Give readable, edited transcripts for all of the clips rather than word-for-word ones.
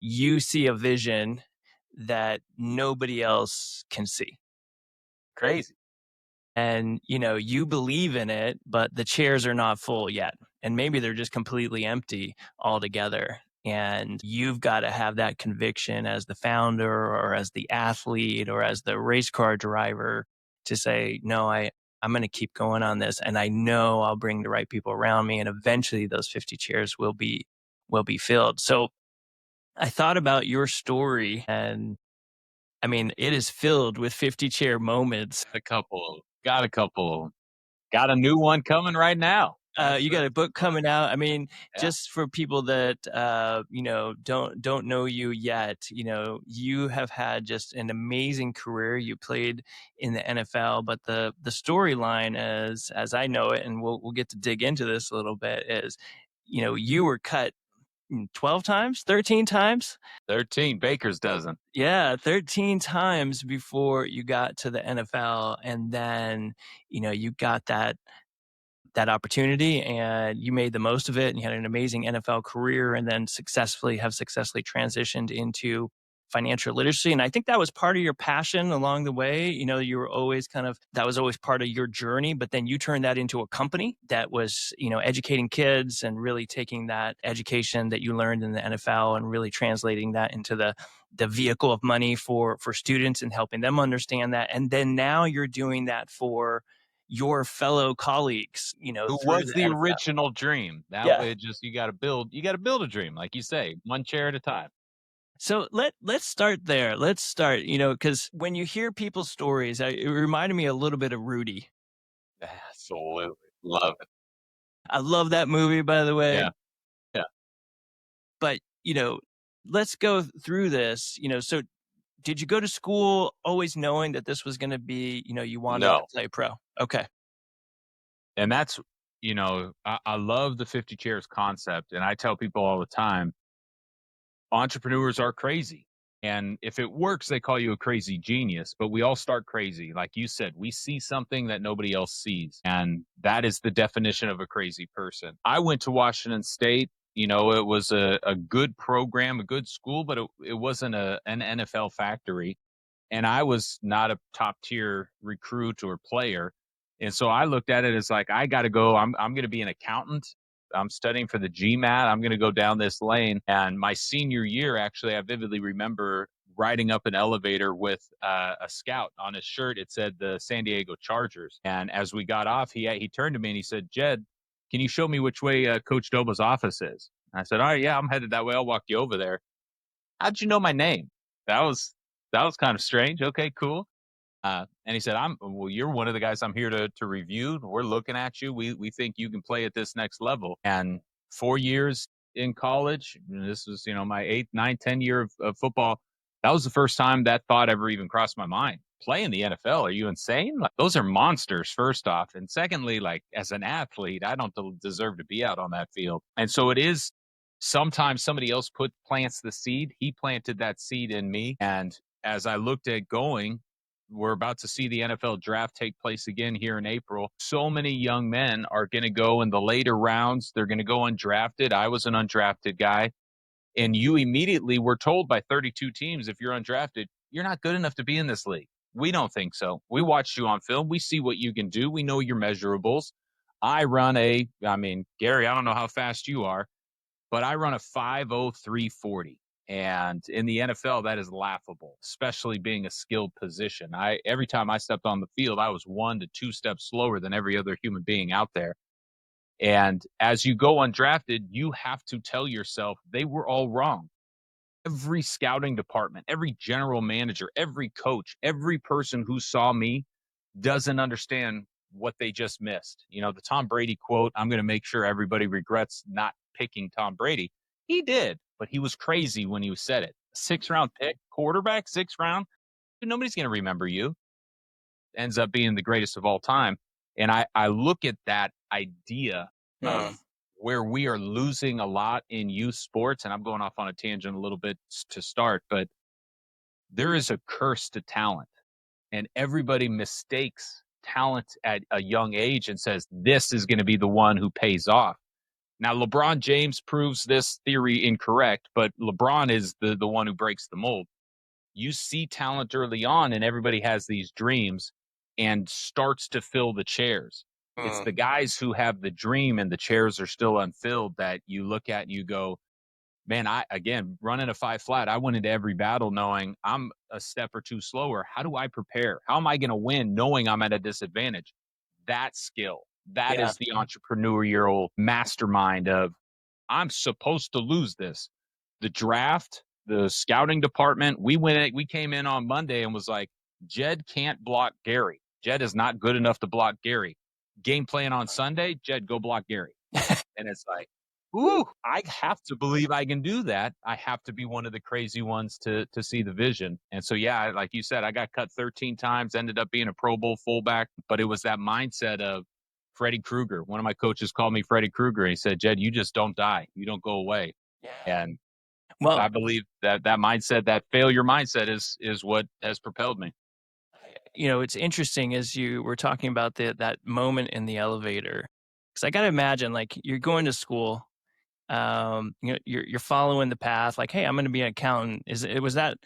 you see a vision that nobody else can see. Crazy. And, you believe in it, but the chairs are not full yet. And maybe they're just completely empty altogether. And you've got to have that conviction as the founder or as the athlete or as the race car driver to say, no, I'm going to keep going on this. And I know I'll bring the right people around me. And eventually those 50 chairs will be filled. So I thought about your story, and I mean, it is filled with 50 chair moments. Got a couple. Got a new one coming right now. You got a book coming out. I mean, Yeah. just for people that don't know you yet, you have had just an amazing career. You played in the NFL, but the storyline, as I know it, and we'll get to dig into this a little bit, is you were cut 12 times, 13 times. 13 Baker's dozen. Yeah, 13 times before you got to the NFL, and then you got that opportunity and you made the most of it, and you had an amazing NFL career, and then successfully transitioned into financial literacy. And I think that was part of your passion along the way. You were always that was always part of your journey, but then you turned that into a company that was, educating kids and really taking that education that you learned in the NFL and really translating that into the vehicle of money for students and helping them understand that. And then now you're doing that for your fellow colleagues, Who through was the the NFL. original dream? That Yeah. way, just you got to build a dream, like you say, one chair at a time. So let's start there. Let's start, because when you hear people's stories, it reminded me a little bit of Rudy. Absolutely. Love it. I love that movie, by the way. Yeah. Yeah. But, let's go through this. So did you go to school always knowing that this was going to be, you wanted to No. play pro? Okay. And that's, I love the 50 chairs concept. And I tell people all the time, entrepreneurs are crazy. And if it works, they call you a crazy genius. But we all start crazy. Like you said, we see something that nobody else sees. And that is the definition of a crazy person. I went to Washington State. It was a good program, a good school, but it wasn't an NFL factory. And I was not a top tier recruit or player. And so I looked at it as like, I got to go. I'm going to be an accountant. I'm studying for the GMAT. I'm going to go down this lane. And my senior year, actually, I vividly remember riding up an elevator with a scout on his shirt. It said the San Diego Chargers. And as we got off, he turned to me and he said, Jed, can you show me which way Coach Doba's office is? And I said, all right, yeah, I'm headed that way. I'll walk you over there. How'd you know my name? That was kind of strange. Okay, cool. And he said, you're one of the guys I'm here to review. We're looking at you. We think you can play at this next level. And 4 years in college, this was, my 8th, 9th, 10th year of football. That was the first time that thought ever even crossed my mind. Play in the NFL. Are you insane? Like, those are monsters, first off. And secondly, like, as an athlete, I don't deserve to be out on that field. And so it is, sometimes somebody else plants the seed. He planted that seed in me. And as I looked at going, we're about to see the NFL draft take place again here in April. So many young men are going to go in the later rounds. They're going to go undrafted. I was an undrafted guy. And you immediately were told by 32 teams, if you're undrafted, you're not good enough to be in this league. We don't think so. We watched you on film. We see what you can do. We know your measurables. Gary, I don't know how fast you are, but I run a 5.0340. And in the NFL, that is laughable, especially being a skilled position. Every time I stepped on the field, I was 1 to 2 steps slower than every other human being out there. And as you go undrafted, you have to tell yourself they were all wrong. Every scouting department, every general manager, every coach, every person who saw me doesn't understand what they just missed. The Tom Brady quote, I'm going to make sure everybody regrets not picking Tom Brady. He did, but he was crazy when he said it. 6th round pick, quarterback, 6th round. Nobody's going to remember you. Ends up being the greatest of all time. And I look at that idea of where we are losing a lot in youth sports. And I'm going off on a tangent a little bit to start, but there is a curse to talent. And everybody mistakes talent at a young age and says, this is going to be the one who pays off. Now, LeBron James proves this theory incorrect, but LeBron is the one who breaks the mold. You see talent early on, and everybody has these dreams and starts to fill the chairs. It's Mm, the guys who have the dream and the chairs are still unfilled that you look at and you go, man, I again running a five flat. I went into every battle knowing I'm a step or two slower. How do I prepare? How am I going to win knowing I'm at a disadvantage? That skill, that yeah. is the entrepreneurial mastermind of I'm supposed to lose this. The draft, the scouting department, we came in on Monday and was like, Jed can't block Gary. Jed is not good enough to block Gary. Game plan on Sunday, Jed, go block Gary. And it's like, ooh, I have to believe I can do that. I have to be one of the crazy ones to see the vision. And so, yeah, like you said, I got cut 13 times, ended up being a Pro Bowl fullback, but it was that mindset of Freddy Krueger. One of my coaches called me Freddy Krueger. And he said, Jed, you just don't die. You don't go away. Yeah. And Well, I believe that mindset, that failure mindset is what has propelled me. it's interesting as you were talking about that moment in the elevator, because I got to imagine like you're going to school, you're following the path, like, hey, I'm going to be an accountant. Was that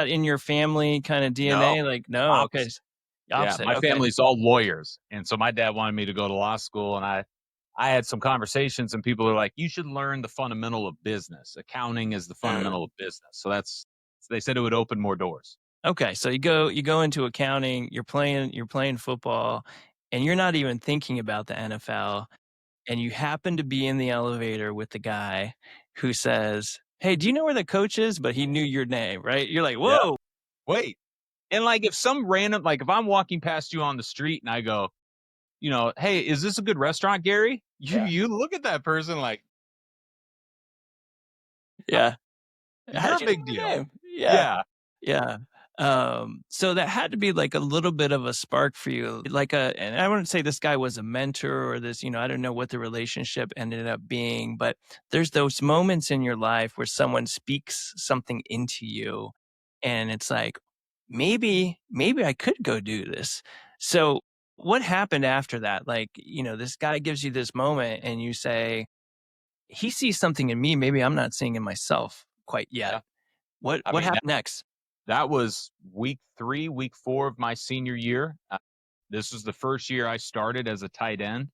in your family kind of No, DNA? Like, no, okay, opposite. Yeah, opposite. my Okay, family's all lawyers, and so my dad wanted me to go to law school, and I had some conversations, and people are like, "You should learn the fundamental of business. Accounting is the uh, fundamental of business." So they said it would open more doors. okay. So you go into accounting. You're playing football, and you're not even thinking about the NFL. And you happen to be in the elevator with the guy who says, "Hey, do you know where the coach is?" But he knew your name, right? You're like, Yeah. "Whoa." Wait, and like if some random, like if I'm walking past you on the street and I go, "Hey, is this a good restaurant, Gary?" Yeah. You look at that person like, "Huh, Yeah. How you're did a you know big my deal." name? Yeah. Yeah, Yeah. So that had to be like a little bit of a spark for you. And I wouldn't say this guy was a mentor or this, I don't know what the relationship ended up being, but there's those moments in your life where someone speaks something into you and it's like, maybe I could go do this. So what happened after that? Like, this guy gives you this moment and you say, he sees something in me, maybe I'm not seeing in myself quite yet. yeah. What I what mean, happened next? that was week 3, week 4 of my senior year. This was the first year I started as a tight end,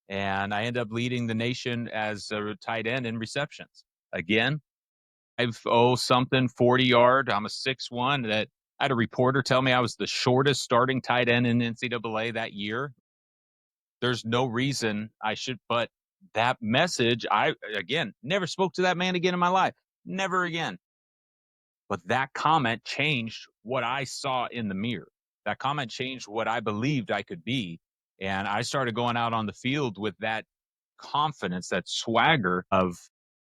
and I ended up leading the nation as a tight end in receptions. Again, I've something 40-yard. I'm a 6'1". That I had a reporter tell me I was the shortest starting tight end in NCAA that year. There's no reason I should, but that message, I again never spoke to that man again in my life. Never again. But that comment changed what I saw in the mirror. That comment changed what I believed I could be. And I started going out on the field with that confidence, that swagger of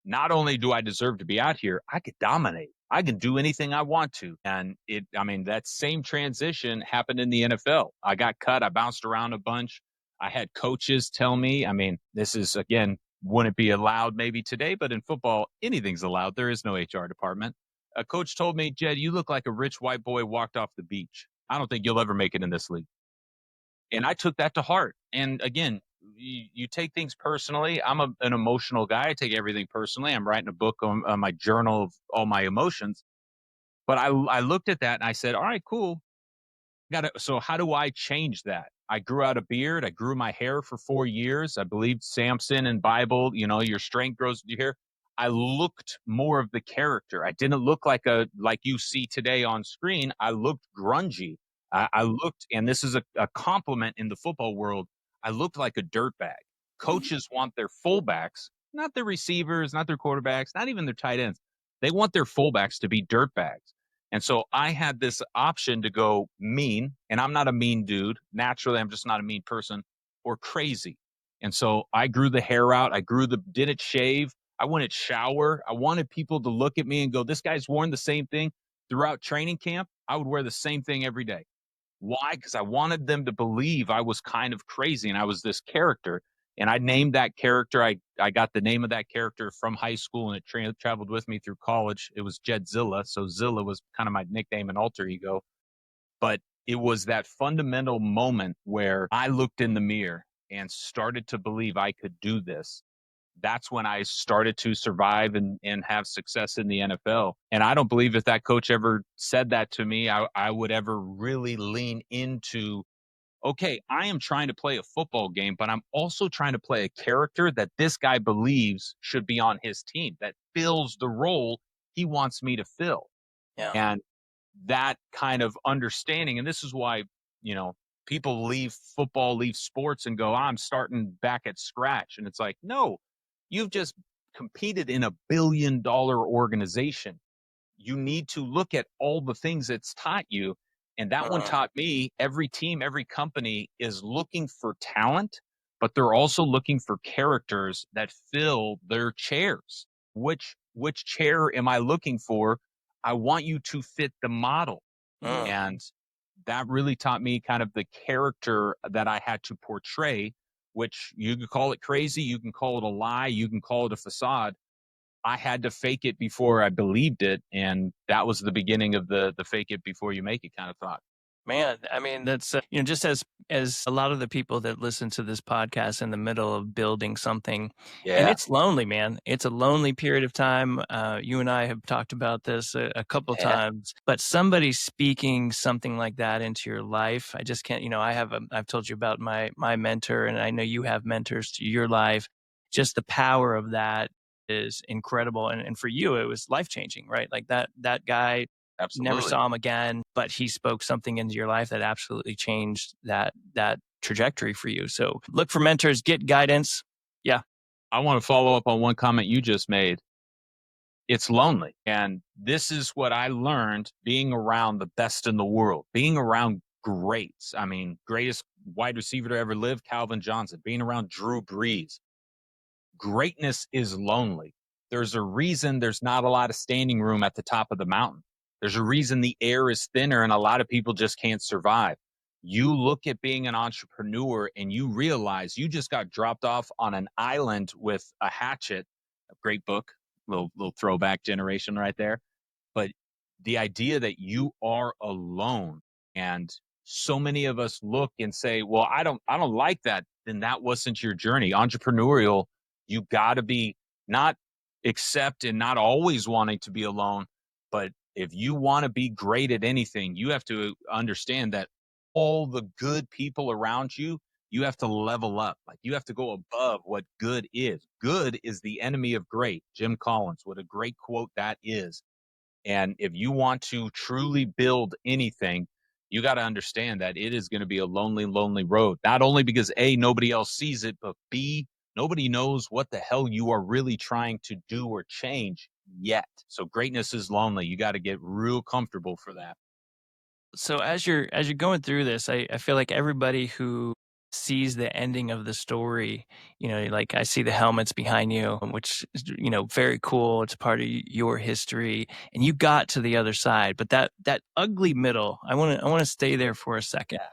not only do I deserve to be out here, I could dominate. I can do anything I want to. And I mean, that same transition happened in the NFL. I got cut. I bounced around a bunch. I had coaches tell me, I mean, this is again, wouldn't be allowed maybe today, but in football, anything's allowed. There is no HR department. A coach told me, Jed, you look like a rich white boy walked off the beach. I don't think you'll ever make it in this league. And I took that to heart. And again, you take things personally. I'm an emotional guy. I take everything personally. I'm writing a book on my journal of all my emotions. But I looked at that and I said, all right, cool. So how do I change that? I grew out a beard. I grew my hair for 4 years. I believed Samson and Bible, your strength grows with your hair. I looked more of the character. I didn't look like you see today on screen. I looked grungy. I looked, and this is a compliment in the football world. I looked like a dirtbag. Coaches want their fullbacks, not their receivers, not their quarterbacks, not even their tight ends. They want their fullbacks to be dirtbags. And so I had this option to go mean, and I'm not a mean dude. Naturally, I'm just not a mean person, or crazy. And so I grew the hair out. Didn't shave. I wouldn't shower. I wanted people to look at me and go, this guy's worn the same thing throughout training camp. I would wear the same thing every day. Why? Because I wanted them to believe I was kind of crazy and I was this character. And I named that character. I got the name of that character from high school, and it traveled with me through college. It was Jedzilla. So Zilla was kind of my nickname and alter ego. But it was that fundamental moment where I looked in the mirror and started to believe I could do this. that's when I started to survive and have success in the NFL. And I don't believe if that coach ever said that to me, I would ever really lean into, okay, I am trying to play a football game, but I'm also trying to play a character that this guy believes should be on his team, that fills the role he wants me to fill. Yeah. And that kind of understanding, and this is why, you know, people leave football, leave sports and go, I'm starting back at scratch. And it's like, no, you've just competed in $1 billion organization. You need to look at all the things it's taught you. And that one Mhm. taught me every team, every company is looking for talent, but they're also looking for characters that fill their chairs. Which chair am I looking for? I want you to fit the model. Mm. And that really taught me kind of the character that I had to portray, which you can call it crazy, you can call it a lie, you can call it a facade. I had to fake it before I believed it, and that was the beginning of the fake it before you make it kind of thought. Man, I mean, that's just as a lot of the people that listen to this podcast in the middle of building something, and Yeah, it's lonely, man. It's a lonely period of time. You and I have talked about this a couple yeah, times, but somebody speaking something like that into your life, I just can't. I've told you about my mentor, and I know you have mentors to your life. Just the power of that is incredible, and for you, it was life changing, right? Like that guy never absolutely. saw him again, but he spoke something into your life that absolutely changed that trajectory for you. So look for mentors, get guidance. Yeah. I want to follow up on one comment you just made. It's lonely. And this is what I learned being around the best in the world, being around greats. I mean, greatest wide receiver to ever live, Calvin Johnson, being around Drew Brees. Greatness is lonely. There's a reason there's not a lot of standing room at the top of the mountain. There's a reason the air is thinner and a lot of people just can't survive. You look at being an entrepreneur and you realize you just got dropped off on an island with a hatchet. A great book, little throwback generation right there. But the idea that you are alone, and so many of us look and say, well, I don't like that, then that wasn't your journey. Entrepreneurial, you got to be not accept and not always wanting to be alone, but if you want to be great at anything, you have to understand that all the good people around you, you have to level up. Like you have to go above what good is. Good is the enemy of great. Jim Collins, what a great quote that is. And if you want to truly build anything, you got to understand that it is going to be a lonely, lonely road. Not only because A, nobody else sees it, but B, nobody knows what the hell you are really trying to do or change yet. So greatness is lonely. You got to get real comfortable for that. So as you're going through this, I feel like everybody who sees the ending of the story, like I see the helmets behind you, which is, very cool. It's part of your history, and you got to the other side. But that ugly middle, I want to stay there for a second. Yeah.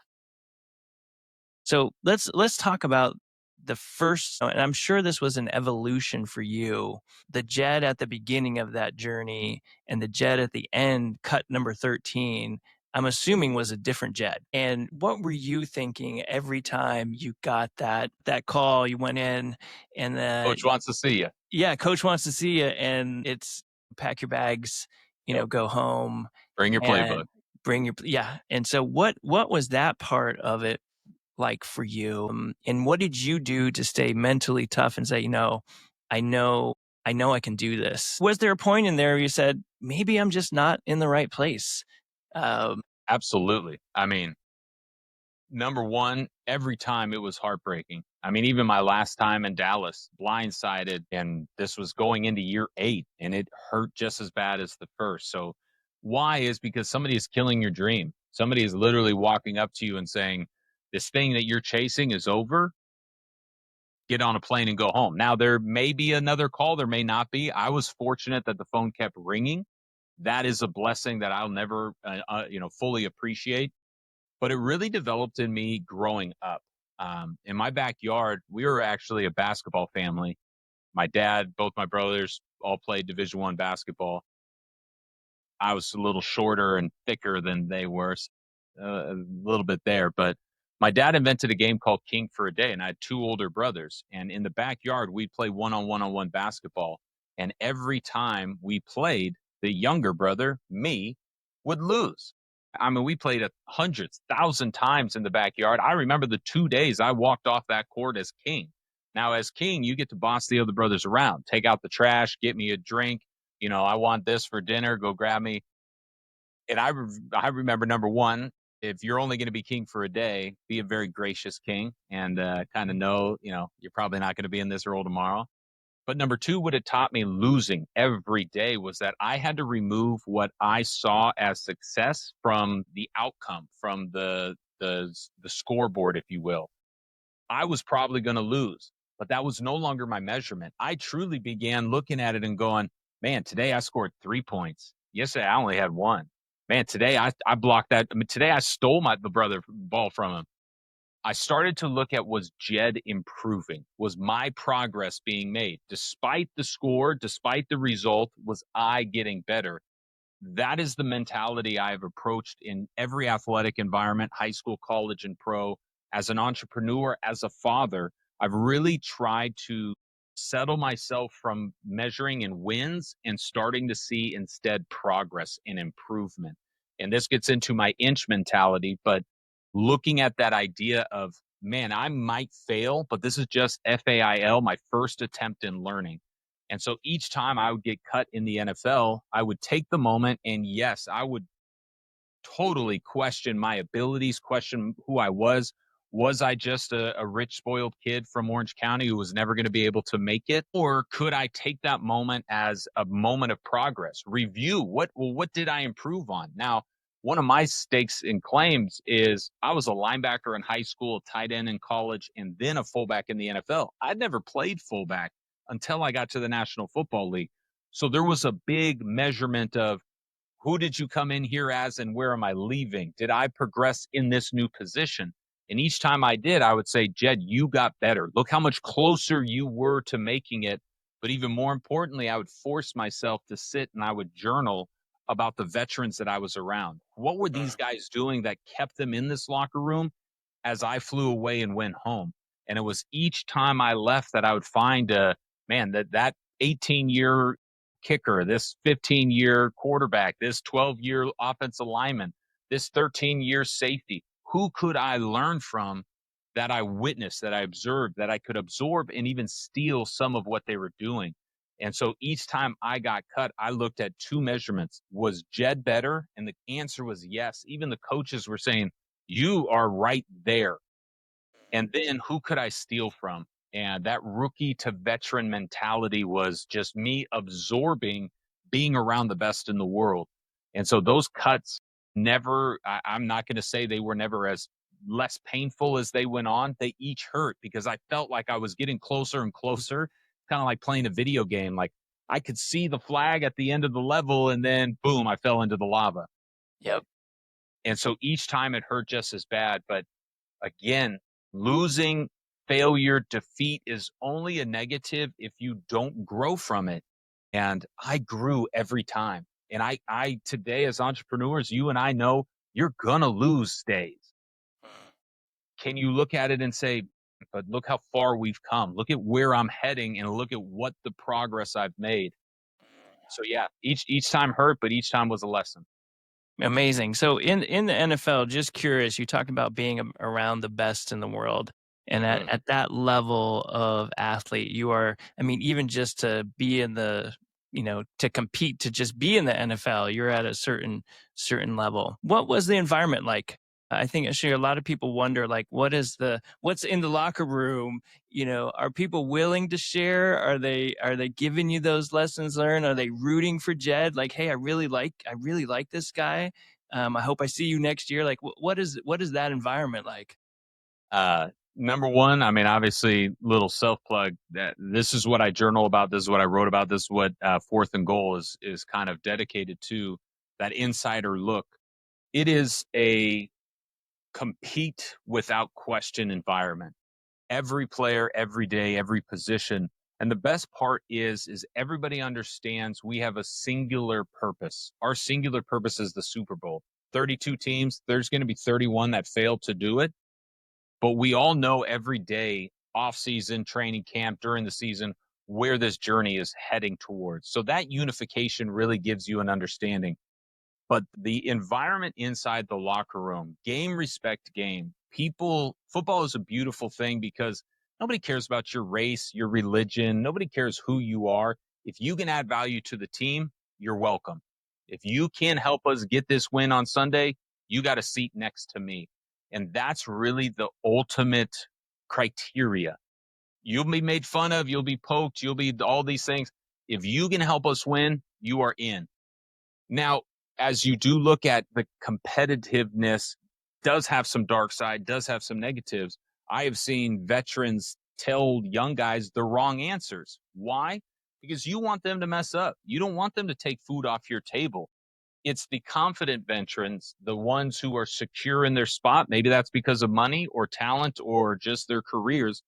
So let's talk about the first, and I'm sure this was an evolution for you. The Jed at the beginning of that journey and the Jed at the end, cut number 13. I'm assuming was a different Jed. And what were you thinking every time you got that call? You went in, and Coach wants to see you. yeah, coach wants to see you, and it's pack your bags, Yep. go home Bring your playbook. and bring your yeah. And so what was that part of it like for you? And what did you do to stay mentally tough and say, I know, I know I can do this? Was there a point in there where you said, maybe I'm just not in the right place? Um, Absolutely. I mean, number one, every time it was heartbreaking. I mean, even my last time in Dallas, blindsided, and this was going into year 8, and it hurt just as bad as the first. So, why is because somebody is killing your dream. Somebody is literally walking up to you and saying, "This thing that you're chasing is over. Get on a plane and go home." Now, there may be another call, there may not be. I was fortunate that the phone kept ringing. That is a blessing that I'll never, fully appreciate, but it really developed in me growing up. In my backyard, we were actually a basketball family. My dad, both my brothers, all played Division I basketball. I was a little shorter and thicker than they were, a little bit there, but My dad invented a game called King for a Day, and I had two older brothers. And in the backyard, we'd play one-on-one basketball. And every time we played, the younger brother, me, would lose. I mean, we played hundreds, thousand times in the backyard. I remember the 2 days I walked off that court as king. Now, as king, you get to boss the other brothers around, take out the trash, get me a drink. I want this for dinner. Go grab me. And I remember, number one, if you're only going to be king for a day, be a very gracious king, and kind of know, you're probably not going to be in this role tomorrow. But number two, what it taught me losing every day was that I had to remove what I saw as success from the outcome, from the scoreboard, if you will. I was probably going to lose, but that was no longer my measurement. I truly began looking at it and going, man, today I scored 3 points. Yesterday I only had one. Man, today I blocked that. I mean, today I stole the brother ball from him. I started to look at, was Jed improving? Was my progress being made? Despite the score, despite the result, was I getting better? That is the mentality I've approached in every athletic environment, high school, college, and pro. As an entrepreneur, as a father, I've really tried to settle myself from measuring in wins and starting to see instead progress and improvement. And this gets into my inch mentality, but looking at that idea of, man, I might fail, but this is just FAIL, my first attempt in learning. And so each time I would get cut in the NFL, I would take the moment and yes, I would totally question my abilities, question who I was. Was I just a rich, spoiled kid from Orange County who was never going to be able to make it? Or could I take that moment as a moment of progress? Review what did I improve on? Now, one of my stakes and claims is I was a linebacker in high school, a tight end in college, and then a fullback in the NFL. I'd never played fullback until I got to the National Football League. So there was a big measurement of, who did you come in here as and where am I leaving? Did I progress in this new position? And each time I did, I would say, Jed, you got better. Look how much closer you were to making it. But even more importantly, I would force myself to sit and I would journal about the veterans that I was around. What were these guys doing that kept them in this locker room as I flew away and went home? And it was each time I left that I would find man, that 18-year kicker, this 15-year quarterback, this 12-year offensive lineman, this 13-year safety. Who could I learn from that I witnessed, that I observed, that I could absorb and even steal some of what they were doing? And so each time I got cut, I looked at two measurements. Was Jed better? And the answer was yes. Even the coaches were saying, you are right there. And then who could I steal from? And that rookie to veteran mentality was just me absorbing being around the best in the world. And so those cuts never, I'm not going to say they were never as less painful as they went on. They each hurt because I felt like I was getting closer and closer, kind of like playing a video game. Like I could see the flag at the end of the level and then boom, I fell into the lava. Yep. And so each time it hurt just as bad. But again, losing, failure, defeat is only a negative if you don't grow from it. And I grew every time. And I today, as entrepreneurs, you and I know you're going to lose days. Can you look at it and say, but look how far we've come. Look at where I'm heading and look at what the progress I've made. So yeah, each time hurt, but each time was a lesson. Amazing. So in the NFL, just curious, you talked about being around the best in the world. And at that level of athlete, you are, I mean, even just to be in the, to compete, to just be in the NFL, you're at a certain level. What was the environment like? I think actually a lot of people wonder, like, what's in the locker room? Are people willing to share? Are they giving you those lessons learned? Are they rooting for Jed? Like, hey, I really like this guy. I hope I see you next year. Like, what is that environment like? Number one, I mean, obviously, little self plug that this is what I journal about. This is what I wrote about. This is what Fourth and Goal is kind of dedicated to, that insider look. It is a compete without question environment. Every player, every day, every position. And the best part is everybody understands we have a singular purpose. Our singular purpose is the Super Bowl. 32 teams, there's going to be 31 that fail to do it. But we all know every day, off season, training camp, during the season, where this journey is heading towards. So that unification really gives you an understanding. But the environment inside the locker room, game respect game, people, football is a beautiful thing because nobody cares about your race, your religion. Nobody cares who you are. If you can add value to the team, you're welcome. If you can help us get this win on Sunday, you got a seat next to me. And that's really the ultimate criteria. You'll be made fun of, you'll be poked, you'll be all these things. If you can help us win, you are in. Now, as you do look at the competitiveness, does have some dark side, does have some negatives. I have seen veterans tell young guys the wrong answers. Why? Because you want them to mess up. You don't want them to take food off your table. It's the confident veterans, the ones who are secure in their spot. Maybe that's because of money or talent or just their careers.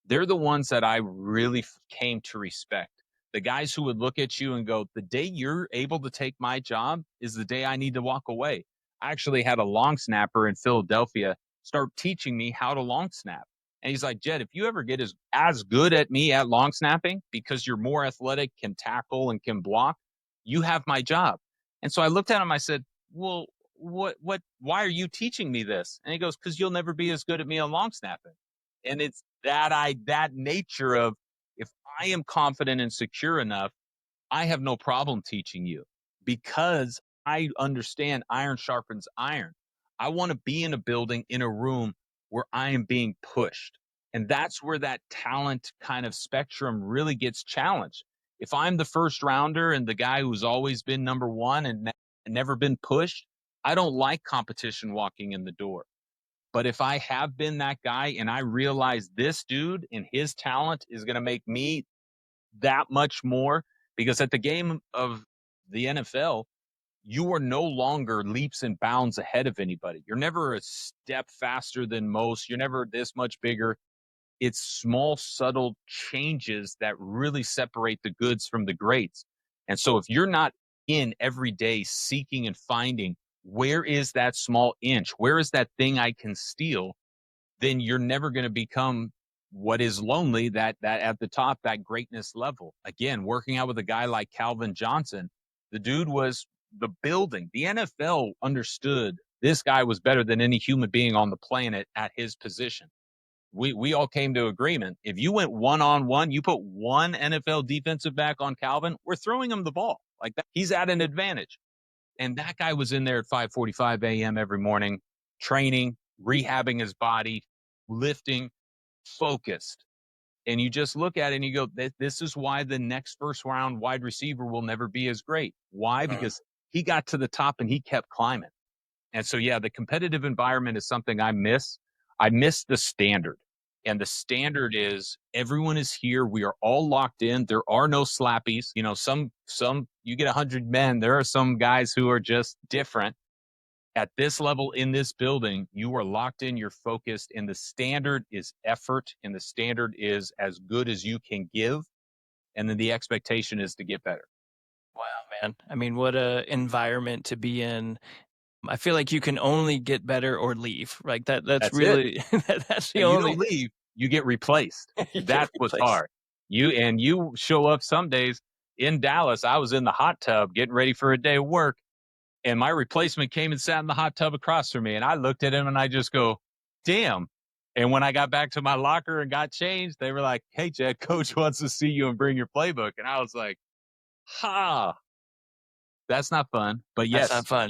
They're the ones that I really came to respect. The guys who would look at you and go, the day you're able to take my job is the day I need to walk away. I actually had a long snapper in Philadelphia start teaching me how to long snap. And he's like, Jed, if you ever get as good at me at long snapping because you're more athletic, can tackle, and can block, you have my job. And so I looked at him, I said, well, why are you teaching me this? And he goes, because you'll never be as good at me on long snapping. And it's that nature of, if I am confident and secure enough, I have no problem teaching you because I understand iron sharpens iron. I want to be in a building, in a room where I am being pushed. And that's where that talent kind of spectrum really gets challenged. If I'm the first rounder and the guy who's always been number one and never been pushed, I don't like competition walking in the door. But if I have been that guy and I realize this dude and his talent is going to make me that much more, because at the game of the NFL, you are no longer leaps and bounds ahead of anybody. You're never a step faster than most. You're never this much bigger. It's small, subtle changes that really separate the goods from the greats. And so if you're not in every day seeking and finding, where is that small inch? Where is that thing I can steal? Then you're never going to become what is lonely, that at the top, that greatness level. Again, working out with a guy like Calvin Johnson, the dude was the building. The NFL understood this guy was better than any human being on the planet at his position. We all came to agreement. If you went one-on-one, you put one NFL defensive back on Calvin, we're throwing him the ball. Like that, he's at an advantage. And that guy was in there at 5:45 a.m. every morning, training, rehabbing his body, lifting, focused. And you just look at it and you go, this is why the next first round wide receiver will never be as great. Why? Because he got to the top and he kept climbing. And so, yeah, the competitive environment is something I miss. I miss the standard. And the standard is everyone is here. We are all locked in. There are no slappies. You know, some you get 100 men. There are some guys who are just different. At this level in this building, you are locked in, you're focused, and the standard is effort, and the standard is as good as you can give. And then the expectation is to get better. Wow, man. I mean, what a environment to be in. I feel like you can only get better or leave. Like that's That's it. really that's the And you don't only leave, you get replaced. you get That's what's replaced. hard. You show up some days in Dallas. I was in the hot tub getting ready for a day of work, and my replacement came and sat in the hot tub across from me. And I looked at him and I just go, damn. And when I got back to my locker and got changed, they were like, hey, Jed, coach wants to see you and bring your playbook. And I was like, ha, that's not fun. But That's yes, not fun.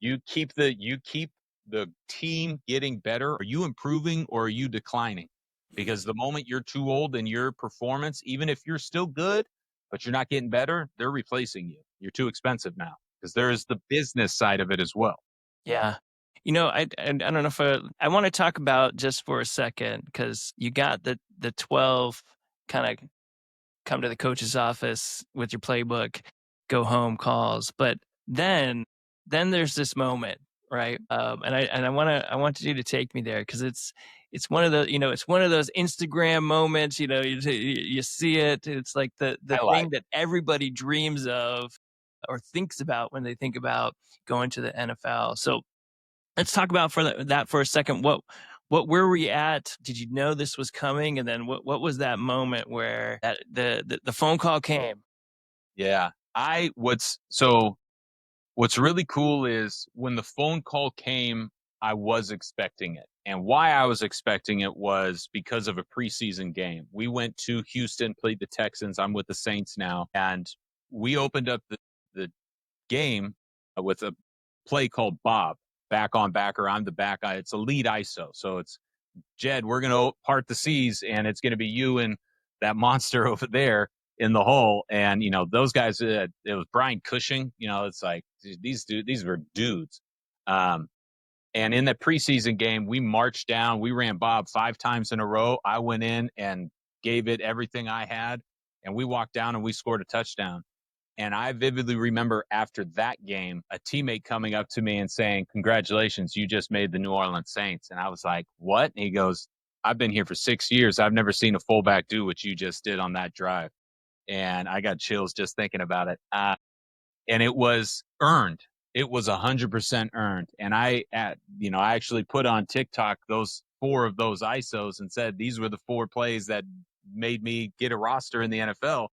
you keep the team getting better. Are you improving or are you declining? Because the moment you're too old in your performance, even if you're still good, but you're not getting better, they're replacing you. You're too expensive now because there is the business side of it as well. Yeah. You know, I don't know if I want to talk about just for a second because you got the 12 kind of come to the coach's office with your playbook, go home calls. But then then there's this moment, right? I want you to take me there because it's one of the it's one of those Instagram moments. You see it. It's like the Highlight. thing that everybody dreams of or thinks about when they think about going to the NFL. So let's talk about that for a second. where were you at? Did you know this was coming? And then what was that moment where that the phone call came? Yeah. What's really cool is when the phone call came, I was expecting it. And why I was expecting it was because of a preseason game. We went to Houston, played the Texans. I'm with the Saints now. And we opened up the game with a play called Bob, back on backer. I'm the back. It's a lead ISO. So it's Jed, we're going to part the seas, and it's going to be you and that monster over there in the hole. And, those guys, it was Brian Cushing. It's like these were dudes. Um, and in that preseason game, we marched down. We ran Bob 5 times in a row. I went in and gave it everything I had, and we walked down and we scored a touchdown. And I vividly remember after that game, a teammate coming up to me and saying, "Congratulations, you just made the New Orleans Saints." And I was like, "What?" And he goes, "I've been here for 6 years. I've never seen a fullback do what you just did on that drive." And I got chills just thinking about it. And it was earned. It was 100% earned. And I actually put on TikTok those 4 of those ISOs and said these were the 4 plays that made me get a roster in the NFL.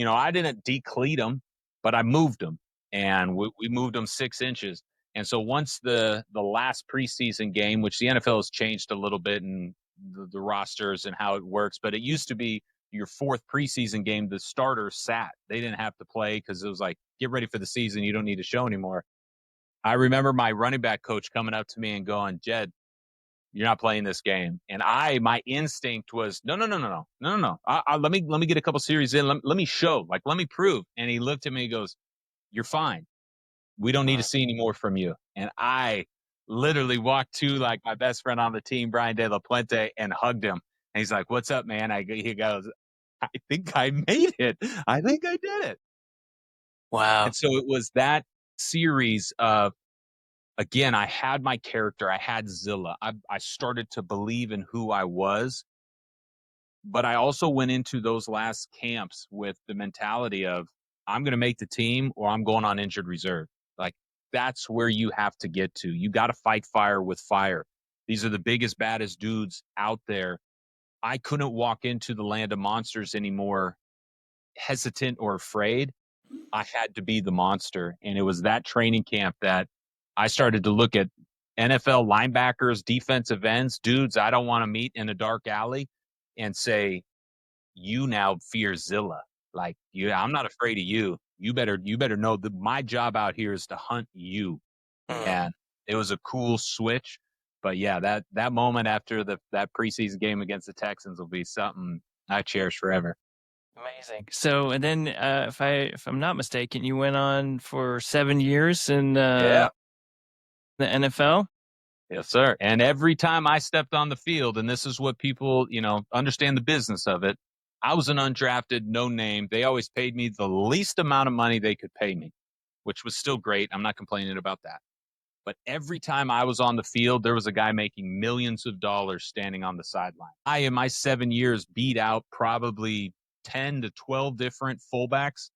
I didn't decleat them, but I moved them, and we moved them 6 inches. And so once the last preseason game, which the NFL has changed a little bit in the rosters and how it works, but it used to be your 4th preseason game, the starters sat. They didn't have to play because it was like, get ready for the season. You don't need to show anymore. I remember my running back coach coming up to me and going, "Jed, you're not playing this game." And my instinct was, no, no, no, no, no, no, no, no. Let me get a couple series in. Let me show, like, let me prove. And he looked at me and goes, "You're fine. We don't need to see any more from you." And I literally walked to like my best friend on the team, Brian De La Puente, and hugged him. And he's like, "What's up, man?" He goes, "I think I made it. I think I did it." Wow. And so it was that series of, again, I had my character. I had Zilla. I started to believe in who I was, but I also went into those last camps with the mentality of, I'm going to make the team or I'm going on injured reserve. Like, that's where you have to get to. You got to fight fire with fire. These are the biggest, baddest dudes out there. I couldn't walk into the land of monsters anymore hesitant or afraid. I had to be the monster. And it was that training camp that I started to look at NFL linebackers, defensive ends, dudes I don't want to meet in a dark alley, and say, "You now fear Zilla. Like, I'm not afraid of you. You better know that my job out here is to hunt you." Mm, And it was a cool switch. But yeah, that moment after that preseason game against the Texans will be something I cherish forever. amazing. So, and then if I'm not mistaken, you went on for 7 years in Yeah. the NFL. Yes, sir. And every time I stepped on the field, and this is what people, understand the business of it, I was an undrafted, no name. They always paid me the least amount of money they could pay me, which was still great. I'm not complaining about that. But every time I was on the field, there was a guy making millions of dollars standing on the sideline. I, in my 7 years, beat out probably 10 to 12 different fullbacks.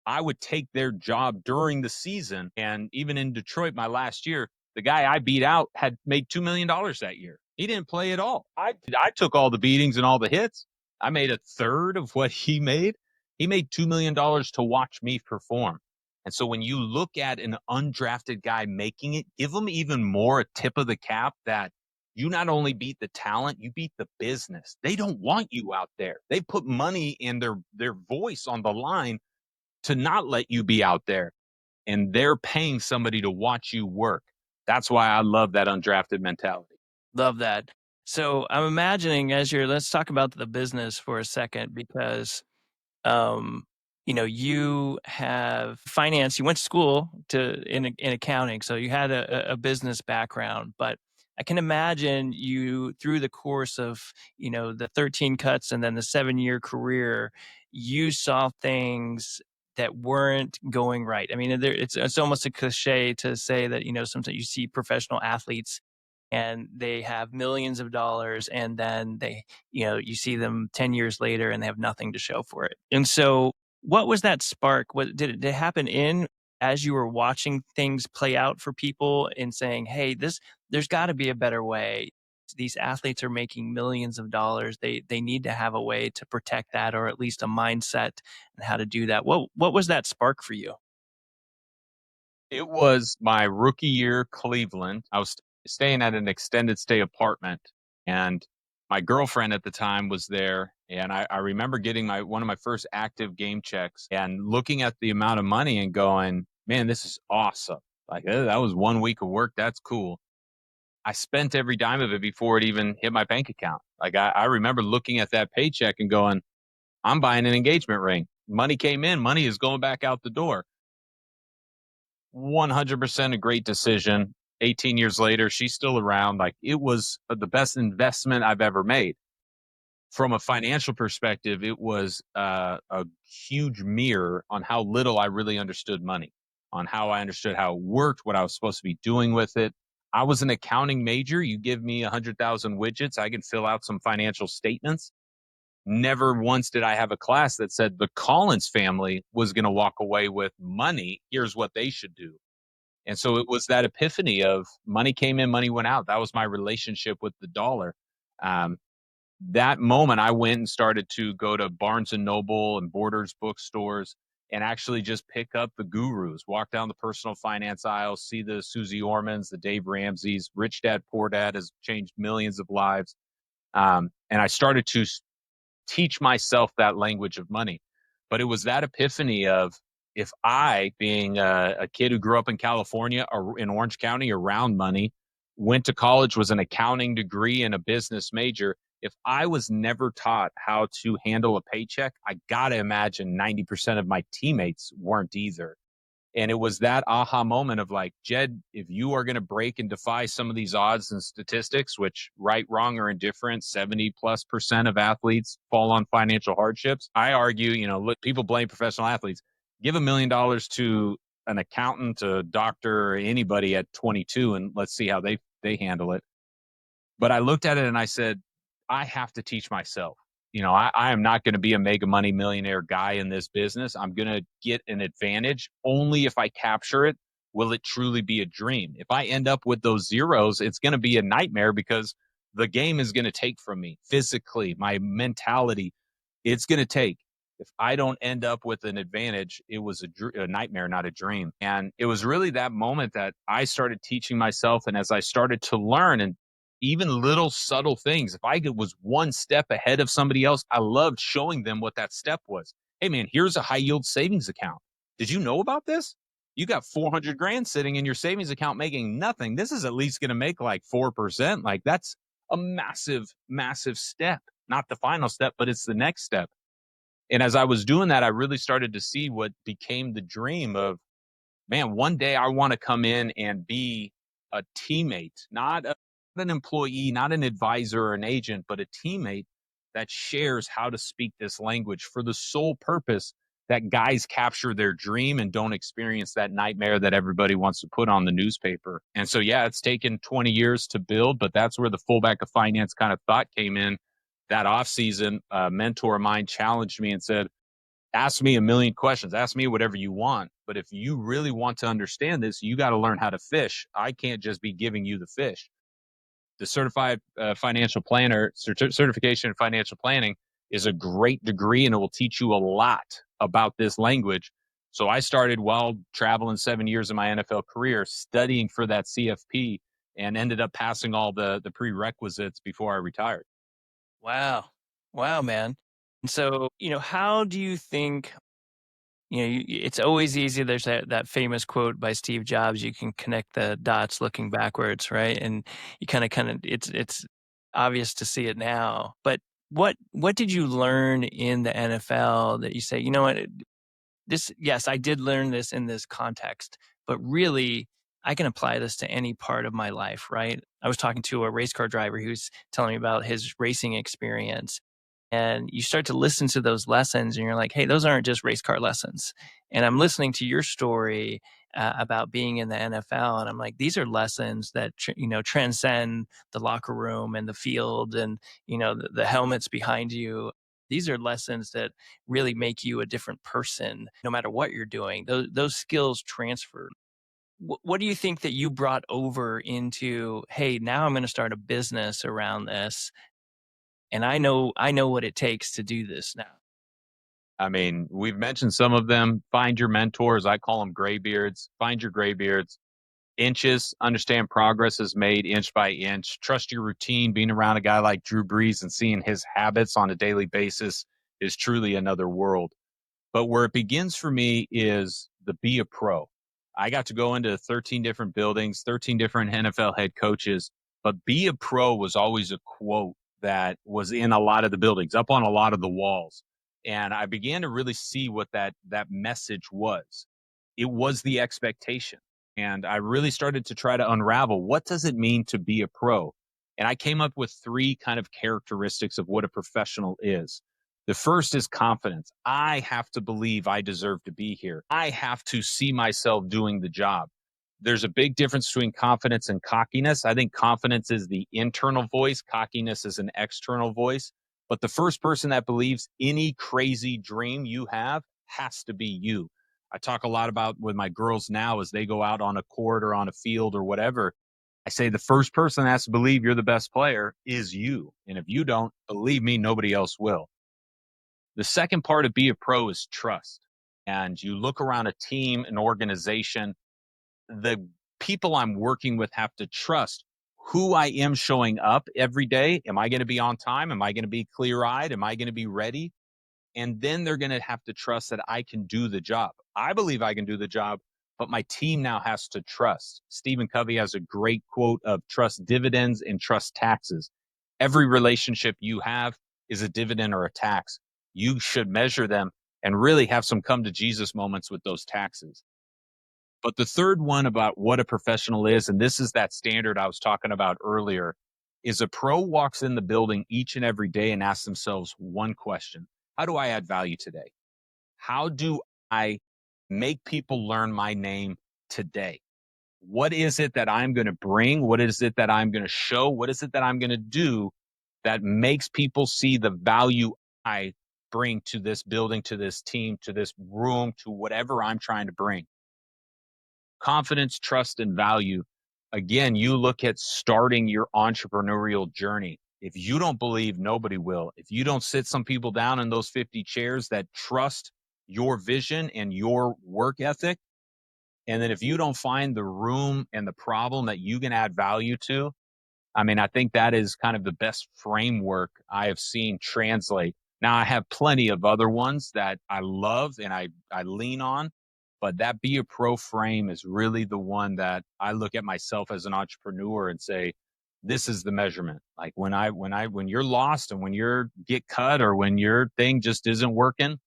I would take their job during the season. And even in Detroit, my last year, the guy I beat out had made $2 million that year. He didn't play at all. I took all the beatings and all the hits. I made a third of what he made. He made $2 million to watch me perform. And so when you look at an undrafted guy making it, give him even more a tip of the cap that you not only beat the talent, you beat the business. They don't want you out there. They put money in their voice on the line to not let you be out there, and they're paying somebody to watch you work. That's why I love that undrafted mentality. Love that. So I'm imagining let's talk about the business for a second because um, you have finance. You went to school in accounting, so you had a business background. But I can imagine you through the course of the 13 cuts and then the 7 year career, you saw things that weren't going right. I mean, it's almost a cliche to say that sometimes you see professional athletes and they have millions of dollars and then you see them 10 years later and they have nothing to show for it. And so what was that spark? What did it happen in as you were watching things play out for people and saying, "Hey, there's got to be a better way. These athletes are making millions of dollars. They need to have a way to protect that, or at least a mindset and how to do that." What was that spark for you? It was my rookie year, Cleveland. I was staying at an extended stay apartment, and my girlfriend at the time was there. And I remember getting my one of my first active game checks and looking at the amount of money and going, "Man, this is awesome!" Like that was 1 week of work. That's cool. I spent every dime of it before it even hit my bank account. Like I remember looking at that paycheck and going, "I'm buying an engagement ring." Money came in, money is going back out the door. 100% a great decision. 18 years later, she's still around. Like it was the best investment I've ever made. From a financial perspective, it was a huge mirror on how little I really understood money, on how I understood how it worked, what I was supposed to be doing with it. I was an accounting major. You give me 100,000 widgets, I can fill out some financial statements. Never once did I have a class that said the Collins family was going to walk away with money. Here's what they should do. And so it was that epiphany of money came in, money went out. That was my relationship with the dollar. Um, that moment, I went and started to go to Barnes and Noble and Borders bookstores and actually just pick up the gurus, walk down the personal finance aisles, see the Susie Ormans, the Dave Ramseys. Rich Dad Poor Dad has changed millions of lives. And I started to teach myself that language of money. But it was that epiphany of, if I, being a kid who grew up in California or in Orange County around money, went to college, was an accounting degree and a business major, if I was never taught how to handle a paycheck, I got to imagine 90% of my teammates weren't either. And it was that aha moment of like, Jed, if you are going to break and defy some of these odds and statistics, which right, wrong, or indifferent, 70+% of athletes fall on financial hardships. I argue, look, people blame professional athletes. Give $1 million to an accountant, a doctor, or anybody at 22, and let's see how they handle it. But I looked at it and I said, I have to teach myself. I am not going to be a mega money millionaire guy in this business. I'm going to get an advantage only if I capture it. Will it truly be a dream? If I end up with those zeros, it's going to be a nightmare because the game is going to take from me physically, my mentality. It's going to take. If I don't end up with an advantage, it was a nightmare, not a dream. And it was really that moment that I started teaching myself. And as I started to learn, and even little subtle things, if I was one step ahead of somebody else, I loved showing them what that step was. Hey, man, here's a high yield savings account. Did you know about this? You got 400 grand sitting in your savings account making nothing. This is at least going to make like 4%. Like that's a massive, massive step. Not the final step, but it's the next step. And as I was doing that, I really started to see what became the dream of, man, one day I want to come in and be a teammate, not an employee, not an advisor or an agent, but a teammate that shares how to speak this language for the sole purpose that guys capture their dream and don't experience that nightmare that everybody wants to put on the newspaper. And so, yeah, it's taken 20 years to build, but that's where the fullback of finance kind of thought came in. That offseason, a mentor of mine challenged me and said, ask me a million questions, ask me whatever you want. But if you really want to understand this, you got to learn how to fish. I can't just be giving you the fish. The certified financial planner certification in financial planning is a great degree, and it will teach you a lot about this language. So I started, while traveling 7 years of my NFL career, studying for that CFP, and ended up passing all the prerequisites before I retired. Wow. Wow, man. And so, how do you think, it's always easy. There's that famous quote by Steve Jobs, you can connect the dots looking backwards, right? And you kind of, it's obvious to see it now. But what did you learn in the NFL that you say, you know what, this, yes, I did learn this in this context, but really I can apply this to any part of my life, right? I was talking to a race car driver who's telling me about his racing experience, and you start to listen to those lessons and you're like, hey, those aren't just race car lessons. And I'm listening to your story about being in the NFL, and I'm like, these are lessons that transcend the locker room and the field and the helmets behind you. These are lessons that really make you a different person no matter what you're doing. Those skills transfer. What do you think that you brought over into, hey, now I'm going to start a business around this, and I know what it takes to do this now. I mean, we've mentioned some of them. Find your mentors. I call them graybeards. Find your graybeards. Inches, understand progress is made inch by inch. Trust your routine. Being around a guy like Drew Brees and seeing his habits on a daily basis is truly another world. But where it begins for me is the be a pro. I got to go into 13 different buildings, 13 different NFL head coaches, but be a pro was always a quote that was in a lot of the buildings, up on a lot of the walls. And I began to really see what that message was. It was the expectation. And I really started to try to unravel, what does it mean to be a pro? And I came up with three kind of characteristics of what a professional is. The first is confidence. I have to believe I deserve to be here. I have to see myself doing the job. There's a big difference between confidence and cockiness. I think confidence is the internal voice, cockiness is an external voice. But the first person that believes any crazy dream you have has to be you. I talk a lot about with my girls now as they go out on a court or on a field or whatever. I say the first person that has to believe you're the best player is you. And if you don't, believe me, nobody else will. The second part of be a pro is trust. And you look around a team, an organization, the people I'm working with have to trust who I am showing up every day. Am I going to be on time? Am I going to be clear eyed? Am I going to be ready? And then they're going to have to trust that I can do the job. I believe I can do the job, but my team now has to trust. Stephen Covey has a great quote of trust dividends and trust taxes. Every relationship you have is a dividend or a tax. You should measure them and really have some come to Jesus moments with those taxes. But the third one about what a professional is, and this is that standard I was talking about earlier, is a pro walks in the building each and every day and asks themselves one question. How do I add value today? How do I make people learn my name today? What is it that I'm going to bring? What is it that I'm going to show? What is it that I'm going to do that makes people see the value I bring to this building, to this team, to this room, to whatever I'm trying to bring? Confidence, trust, and value. Again, you look at starting your entrepreneurial journey. If you don't believe, nobody will. If you don't sit some people down in those 50 chairs that trust your vision and your work ethic, and then if you don't find the room and the problem that you can add value to, I mean, I think that is kind of the best framework I have seen translate. Now, I have plenty of other ones that I love and I lean on, but that be a pro frame is really the one that I look at myself as an entrepreneur and say, this is the measurement. Like when you're lost and when you're get cut or when your thing just isn't working,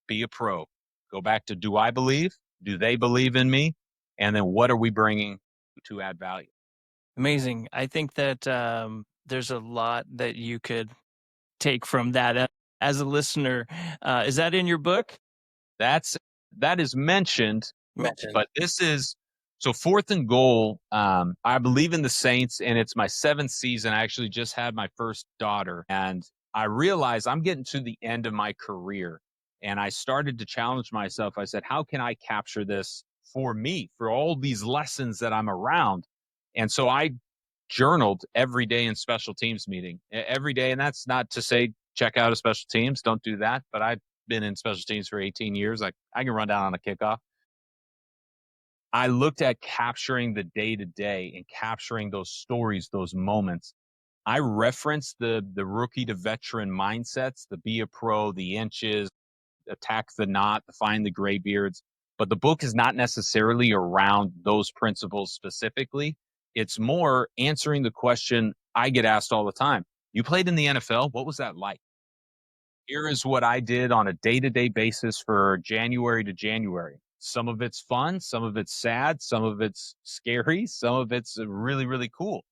be a pro. Go back to, do I believe? Do they believe in me? And then what are we bringing to add value? Amazing. I think that there's a lot that you could take from that as a listener. Is that in your book? That's that is mentioned, Mentioned. but this is so fourth and goal. I believe in the Saints, and it's my seventh season. I actually just had my first daughter, and I realized I'm getting to the end of my career, and I started to challenge myself. I said, how can I capture this for me, for all these lessons that I'm around? And so I journaled every day in special teams meeting every day. And that's not to say check out a special teams. Don't do that. But I've been in special teams for 18 years. Like I can run down on a kickoff. I looked at capturing the day to day and capturing those stories, those moments. I referenced the rookie to veteran mindsets, the be a pro, the inches, attack the knot, the find the graybeards. But the book is not necessarily around those principles specifically. It's more answering the question I get asked all the time. You played in the NFL. What was that like? Here is what I did on a day to day basis for January to January. Some of it's fun, some of it's sad, some of it's scary, some of it's really, really cool,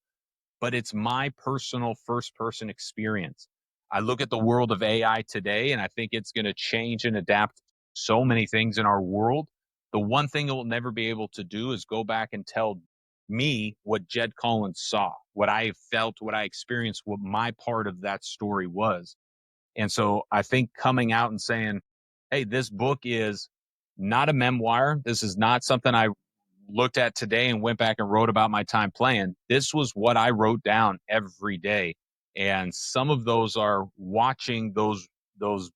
but it's my personal first person experience. I look at the world of AI today, and I think it's going to change and adapt so many things in our world. The one thing it will never be able to do is go back and tell me what Jed Collins saw, what I felt, what I experienced, what my part of that story was. And so I think coming out and saying, hey, this book is not a memoir. This is not something I looked at today and went back and wrote about my time playing. This was what I wrote down every day. And some of those are watching those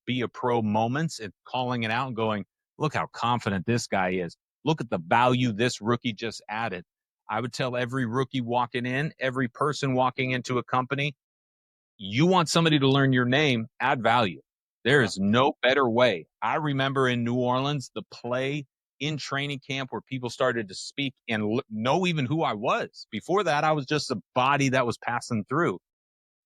be a pro moments and calling it out and going, look how confident this guy is. Look at the value this rookie just added. I would tell every rookie walking in, every person walking into a company, you want somebody to learn your name, add value. There Yeah. is no better way. I remember in New Orleans, the play in training camp where people started to speak and know even who I was. Before that, I was just a body that was passing through.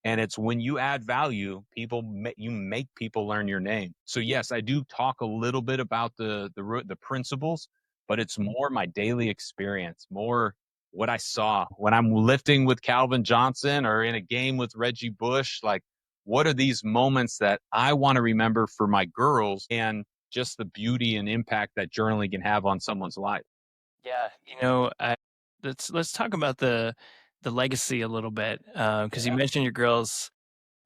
And it's when you add value, you make people learn your name. So yes, I do talk a little bit about the principles, but it's more my daily experience, more what I saw when I'm lifting with Calvin Johnson or in a game with Reggie Bush. Like, what are these moments that I want to remember for my girls, and just the beauty and impact that journaling can have on someone's life? Yeah, let's talk about the legacy a little bit, because you Yeah. mentioned your girls.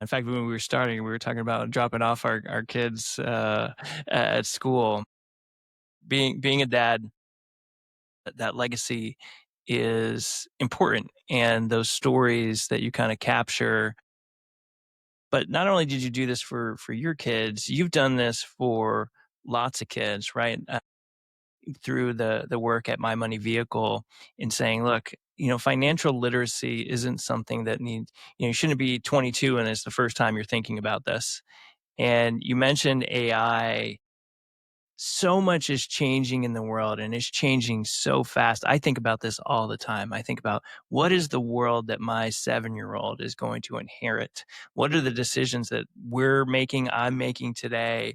In fact, when we were starting, we were talking about dropping off our kids at school. Being a dad, that legacy is important, and those stories that you kind of capture. But not only did you do this for your kids, you've done this for lots of kids, right? Through the work at My Money Vehicle in saying, look, financial literacy isn't something that needs, you shouldn't be 22 and it's the first time you're thinking about this. And you mentioned AI. So much is changing in the world and it's changing so fast. I think about this all the time. I think about what is the world that my 7-year-old is going to inherit? What are the decisions that I'm making today?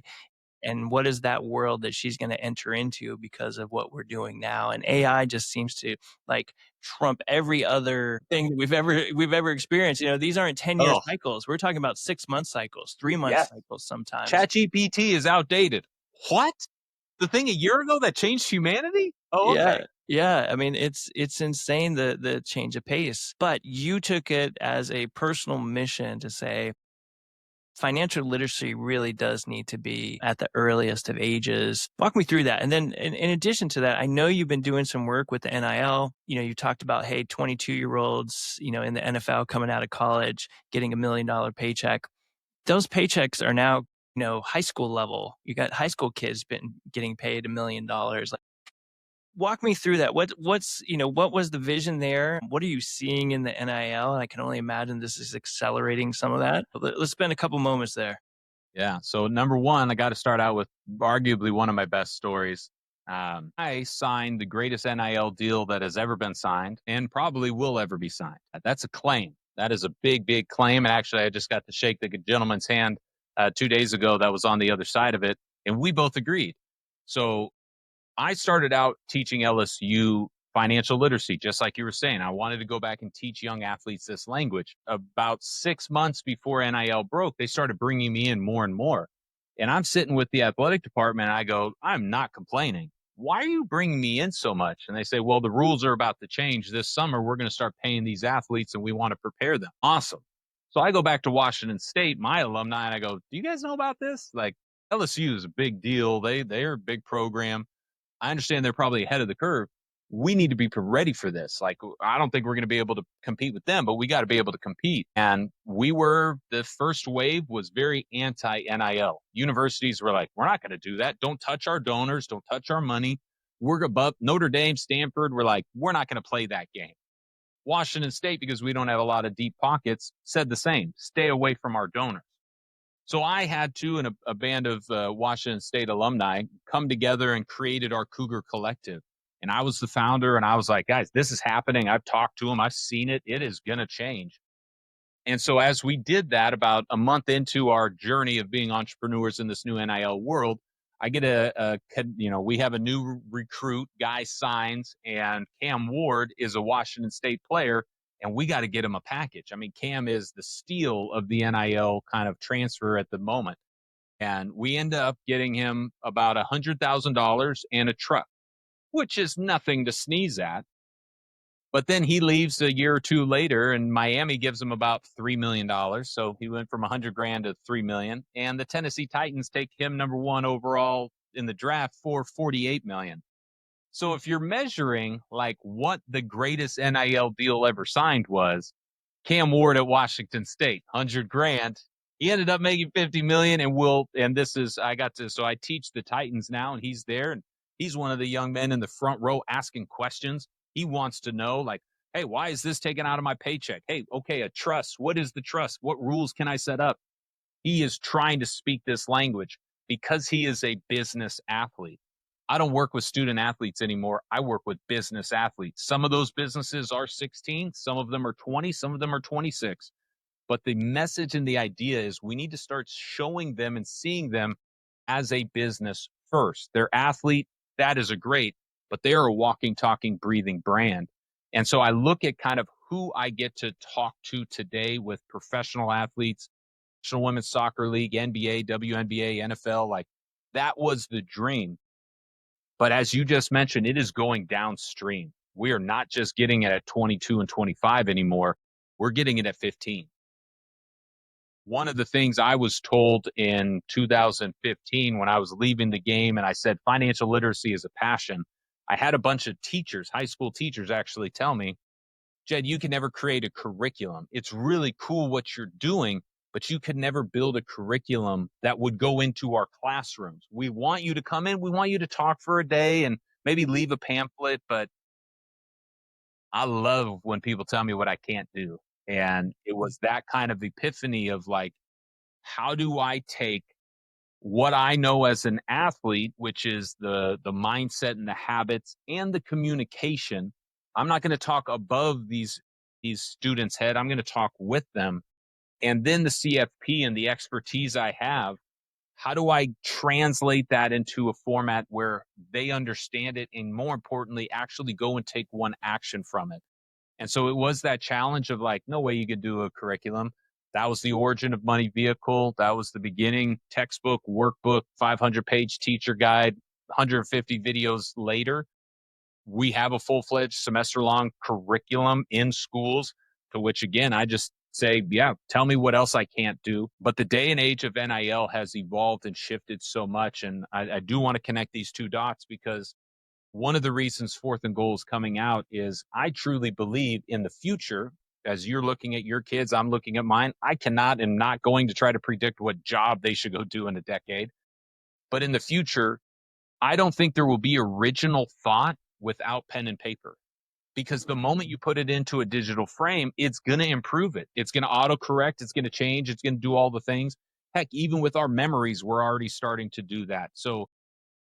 And what is that world that she's going to enter into because of what we're doing now? And AI just seems to like trump every other thing we've ever experienced. These aren't 10-year Oh, cycles. We're talking about 6-month cycles, 3-month yes. cycles sometimes. ChatGPT is outdated. What? The thing a year ago that changed humanity? Oh, Yeah. okay. Yeah, I mean, it's insane, the change of pace, but you took it as a personal mission to say financial literacy really does need to be at the earliest of ages. Walk me through that. And then in addition to that, I know you've been doing some work with the NIL. You talked about, hey, 22-year-olds, in the NFL coming out of college, getting $1 million paycheck. Those paychecks are now, high school level. You got high school kids been getting paid $1 million. Walk me through that. What was the vision there? What are you seeing in the NIL? And I can only imagine this is accelerating some of that. Let's spend a couple moments there. Yeah. So number one, I got to start out with arguably one of my best stories. I signed the greatest NIL deal that has ever been signed and probably will ever be signed. That's a claim. That is a big, big claim. And actually, I just got to shake the gentleman's hand 2 days ago that was on the other side of it, and we both agreed. So I started out teaching LSU financial literacy, just like you were saying. I wanted to go back and teach young athletes this language. About 6 months before NIL broke, they started bringing me in more and more. And I'm sitting with the athletic department and I go, I'm not complaining. Why are you bringing me in so much? And they say, well, the rules are about to change this summer. We're going to start paying these athletes and we want to prepare them. Awesome. So I go back to Washington State, my alumni, and I go, do you guys know about this? Like, LSU is a big deal. They're a big program. I understand they're probably ahead of the curve. We need to be ready for this. Like, I don't think we're going to be able to compete with them, but we got to be able to compete. And the first wave was very anti NIL. Universities were like, we're not going to do that. Don't touch our donors. Don't touch our money. We're above Notre Dame, Stanford. We're like, we're not going to play that game. Washington State, because we don't have a lot of deep pockets, said the same. Stay away from our donors. So I had to, and a band of Washington State alumni, come together and created our Cougar Collective. And I was the founder, and I was like, guys, this is happening. I've talked to them. I've seen it. It is going to change. And so as we did that, about a month into our journey of being entrepreneurs in this new NIL world, I get we have a new recruit, guy signs, and Cam Ward is a Washington State player, and we got to get him a package. I mean, Cam is the steal of the NIL kind of transfer at the moment. And we end up getting him about $100,000 and a truck, which is nothing to sneeze at. But then he leaves a year or two later, and Miami gives him about $3 million. So he went from 100 grand to 3 million. And the Tennessee Titans take him number one overall in the draft for 48 million. So if you're measuring like what the greatest NIL deal ever signed was, Cam Ward at Washington State, 100 grand. He ended up making 50 million and this is, so I teach the Titans now and he's there and he's one of the young men in the front row asking questions. He wants to know like, hey, why is this taken out of my paycheck? Hey, okay, a trust. What is the trust? What rules can I set up? He is trying to speak this language because he is a business athlete. I don't work with student athletes anymore. I work with business athletes. Some of those businesses are 16, some of them are 20, some of them are 26. But the message and the idea is we need to start showing them and seeing them as a business first. Their athlete, that is a great, but they are a walking, talking, breathing brand. And so I look at kind of who I get to talk to today with professional athletes, National Women's Soccer League, NBA, WNBA, NFL. Like that was the dream. But as you just mentioned, it is going downstream. We are not just getting it at 22 and 25 anymore. We're getting it at 15. One of the things I was told in 2015 when I was leaving the game and I said financial literacy is a passion, I had a bunch of teachers, high school teachers actually tell me, Jed, you can never create a curriculum. It's really cool what you're doing, but you could never build a curriculum that would go into our classrooms. We want you to come in, we want you to talk for a day and maybe leave a pamphlet, but I love when people tell me what I can't do. And it was that kind of epiphany of like, how do I take what I know as an athlete, which is the mindset and the habits and the communication. I'm not going to talk above these students' head. I'm going to talk with them. And then the CFP and the expertise I have, how do I translate that into a format where they understand it and more importantly, actually go and take one action from it? And so it was that challenge of like, no way you could do a curriculum. That was the origin of Money Vehicle. That was the beginning textbook, workbook, 500-page teacher guide, 150 videos later. We have a full-fledged semester-long curriculum in schools to which, again, I just say, yeah, tell me what else I can't do. But the day and age of NIL has evolved and shifted so much. And I do want to connect these two dots because one of the reasons Fourth and Goal is coming out is I truly believe in the future, as you're looking at your kids, I'm looking at mine. I cannot and not going to try to predict what job they should go do in a decade. But in the future, I don't think there will be original thought without pen and paper because the moment you put it into a digital frame, it's going to improve it. It's going to autocorrect. It's going to change. It's going to do all the things. Heck, even with our memories, we're already starting to do that. So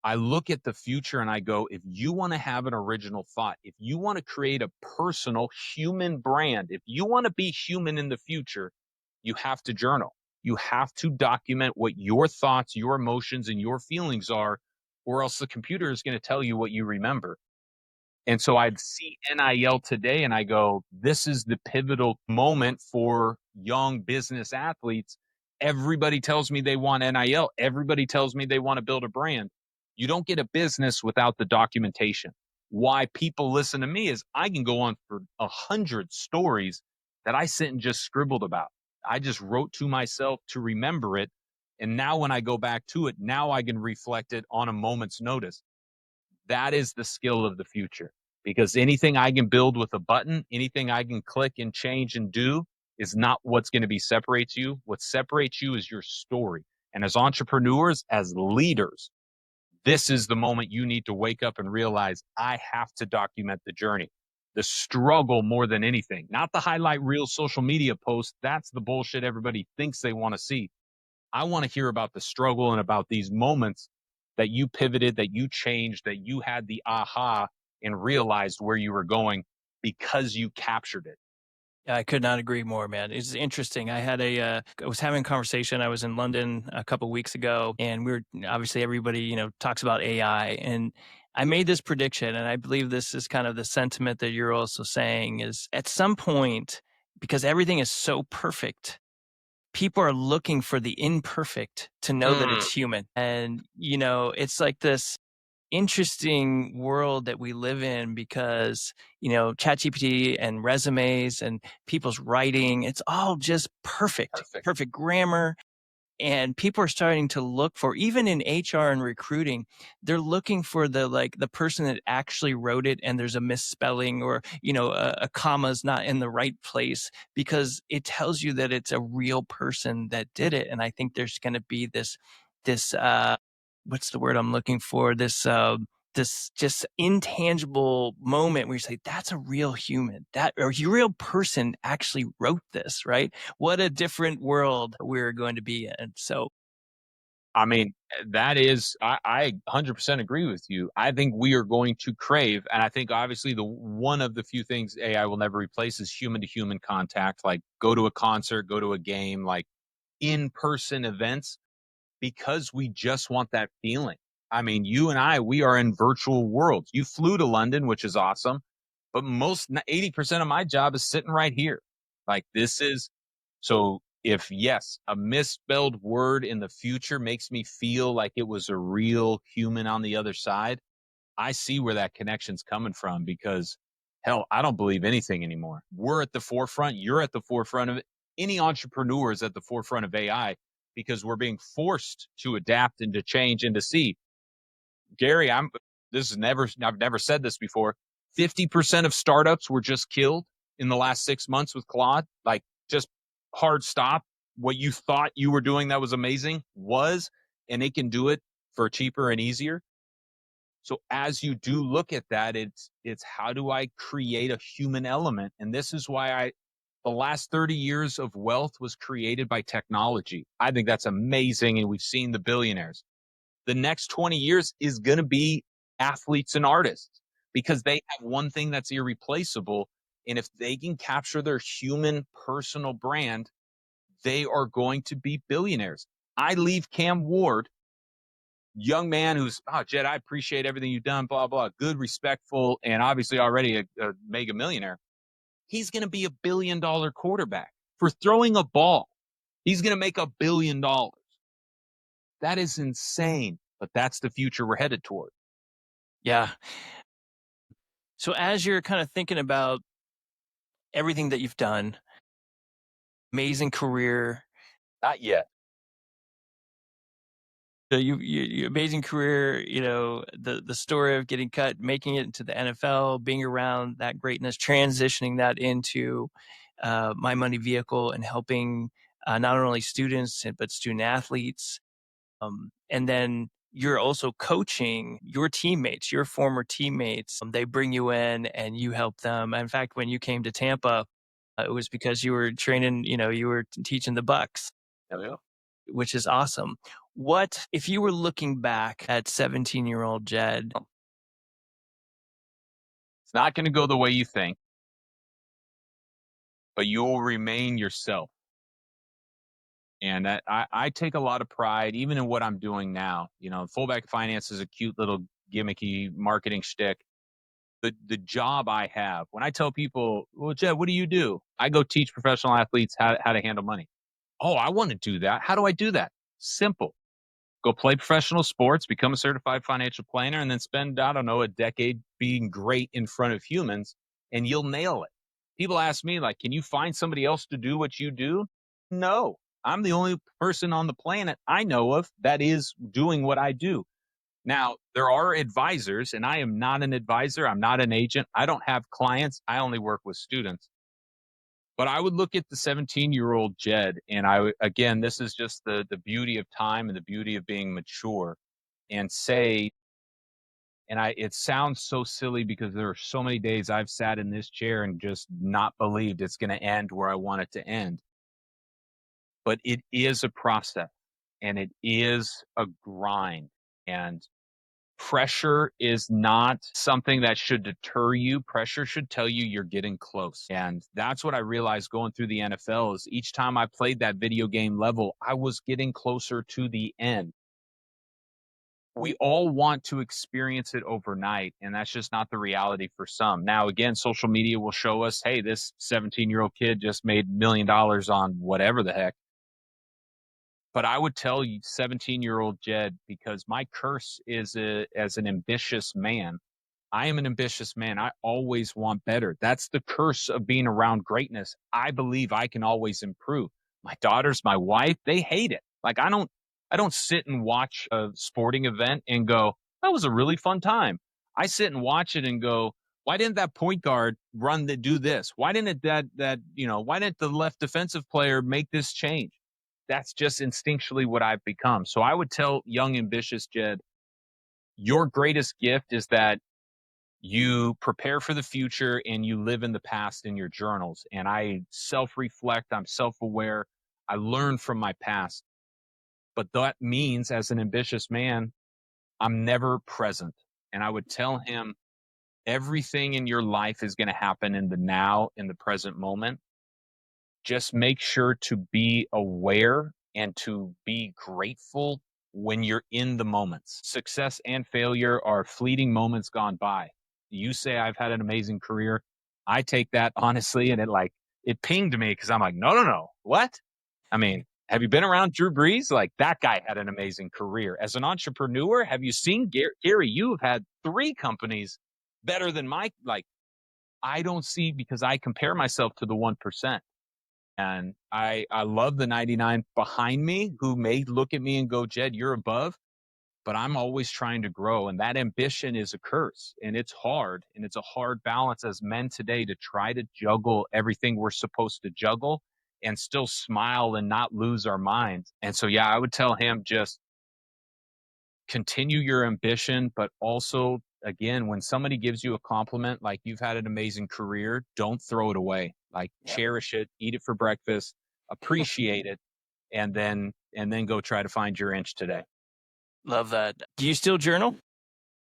I look at the future and I go, if you want to have an original thought, if you want to create a personal human brand, if you want to be human in the future, you have to journal. You have to document what your thoughts, your emotions, and your feelings are, or else the computer is going to tell you what you remember. And so I'd see NIL today and I go, this is the pivotal moment for young business athletes. Everybody tells me they want NIL. Everybody tells me they want to build a brand. You don't get a business without the documentation. Why people listen to me is I can go on for 100 stories that I sit and just scribbled about. I just wrote to myself to remember it. And now when I go back to it, now I can reflect it on a moment's notice. That is the skill of the future because anything I can build with a button, anything I can click and change and do is not what's going to be separates you. What separates you is your story. And as entrepreneurs, as leaders, this is the moment you need to wake up and realize I have to document the journey, the struggle more than anything, not the highlight reel social media post. That's the bullshit everybody thinks they want to see. I want to hear about the struggle and about these moments that you pivoted, that you changed, that you had the aha and realized where you were going because you captured it. Yeah, I could not agree more, man. It's interesting. I was having a conversation. I was in London a couple weeks ago, and we were obviously everybody, talks about AI. And I made this prediction, and I believe this is kind of the sentiment that you're also saying is at some point, because everything is so perfect, people are looking for the imperfect to know that Mm. it's human. And, it's like this. interesting world that we live in because, you know, ChatGPT and resumes and people's writing, it's all just perfect, Perfect. perfect grammar. And people are starting to look for, even in HR and recruiting, they're looking for the, like, the person that actually wrote it and there's a misspelling, or, you know, a comma's not in the right place, because it tells you that it's a real person that did it. And I think there's going to be this what's the word I'm looking for, this just intangible moment where you say, that's a real human, that, or a real person actually wrote this, right? What a different world we're going to be in. So, I mean, that is, I 100% agree with you. I think we are going to crave, and I think obviously the one of the few things AI will never replace is human to human contact. Like go to a concert, go to a game, like in person events, because we just want that feeling. I mean, you and I, we are in virtual worlds. You flew to London, which is awesome, but most 80% of my job is sitting right here. Like this is so if yes, a misspelled word in the future makes me feel like it was a real human on the other side, I see where that connection's coming from because hell, I don't believe anything anymore. We're at the forefront, you're at the forefront of it. Any entrepreneur is at the forefront of AI because we're being forced to adapt and to change and to see. Gary, I've never said this before. 50% of startups were just killed in the last 6 months with Claude. Like just hard stop. What you thought you were doing that was amazing was, and it can do it for cheaper and easier. So as you do look at that, it's how do I create a human element? And this is why the last 30 years of wealth was created by technology. I think that's amazing. And we've seen the billionaires. The next 20 years is going to be athletes and artists because they have one thing that's irreplaceable. And if they can capture their human personal brand, they are going to be billionaires. I leave Cam Ward, young man who's, oh, Jed, I appreciate everything you've done, blah, blah, good, respectful, and obviously already a mega millionaire. He's going to be $1 billion quarterback for throwing a ball. He's going to make $1 billion. That is insane, but that's the future we're headed toward. yeah. So, as you're kind of thinking about everything that you've done, amazing career, Not yet. you amazing career, you know, the story of getting cut, making it into the NFL, being around that greatness, transitioning that into my money vehicle, and helping not only students but student athletes. And then you're also coaching your teammates, your former teammates. They bring you in and you help them. In fact, when you came to Tampa, it was because you were training, you know, you were teaching the Bucks, Yeah. which is awesome. What if you were looking back at 17-year-old Jed? It's not going to go the way you think, but you will remain yourself. And I take a lot of pride, even in what I'm doing now. You know, fullback finance is a cute little gimmicky marketing shtick. The job I have, when I tell people, well, Jed, what do you do? I go teach professional athletes how to handle money. Oh, I want to do that. How do I do that? Simple. Go play professional sports, become a certified financial planner, and then spend, I don't know, a decade being great in front of humans, and you'll nail it. People ask me, like, can you find somebody else to do what you do? No. I'm the only person on the planet I know of that is doing what I do. Now, there are advisors, and I am not an advisor. I'm not an agent. I don't have clients. I only work with students. But I would look at the 17-year-old Jed, and again, this is just the beauty of time and the beauty of being mature, and say, and it sounds so silly because there are so many days I've sat in this chair and just not believed it's going to end where I want it to end. But it is a process and it is a grind. And pressure is not something that should deter you. Pressure should tell you you're getting close. And that's what I realized going through the NFL is each time I played that video game level, I was getting closer to the end. We all want to experience it overnight, and that's just not the reality for some. Now, again, social media will show us, hey, this 17-year-old kid just made $1 million on whatever the heck. But I would tell you 17-year-old Jed, because my curse is as an ambitious man. I am an ambitious man. I always want better. That's the curse of being around greatness. I believe I can always improve. My daughters, my wife, they hate it. Like I don't sit and watch a sporting event and go, that was a really fun time. I sit and watch it and go, why didn't that point guard run to do this? Why didn't why didn't the left defensive player make this change? That's just instinctually what I've become. So I would tell young ambitious Jed, your greatest gift is that you prepare for the future and you live in the past in your journals. And I self reflect, I'm self aware, I learn from my past. But that means, as an ambitious man, I'm never present. And I would tell him, everything in your life is going to happen in the now, in the present moment. Just make sure to be aware and to be grateful when you're in the moments. Success and failure are fleeting moments gone by. You say I've had an amazing career. I take that honestly, and it pinged me because I'm like, no, no, no. What? I mean, have you been around Drew Brees? Like, that guy had an amazing career. As an entrepreneur, have you seen Gary? You have had 3 companies better than my, like, I don't see, because I compare myself to the 1%. And I love the 99 behind me who may look at me and go, Jed, you're above, but I'm always trying to grow. And that ambition is a curse, and it's hard. And it's a hard balance as men today to try to juggle everything we're supposed to juggle and still smile and not lose our minds. And so, yeah, I would tell him, just continue your ambition, but also, again, when somebody gives you a compliment, like you've had an amazing career, don't throw it away. Like, Yep. cherish it, eat it for breakfast, appreciate it, and then go try to find your inch today. Love that. Do you still journal?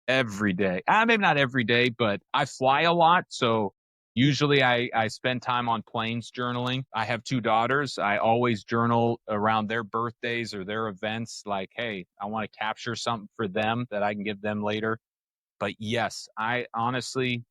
Every day. Maybe not every day, but I fly a lot. So usually I spend time on planes journaling. I have 2 daughters. I always journal around their birthdays or their events. Like, hey, I want to capture something for them that I can give them later. But yes, I honestly,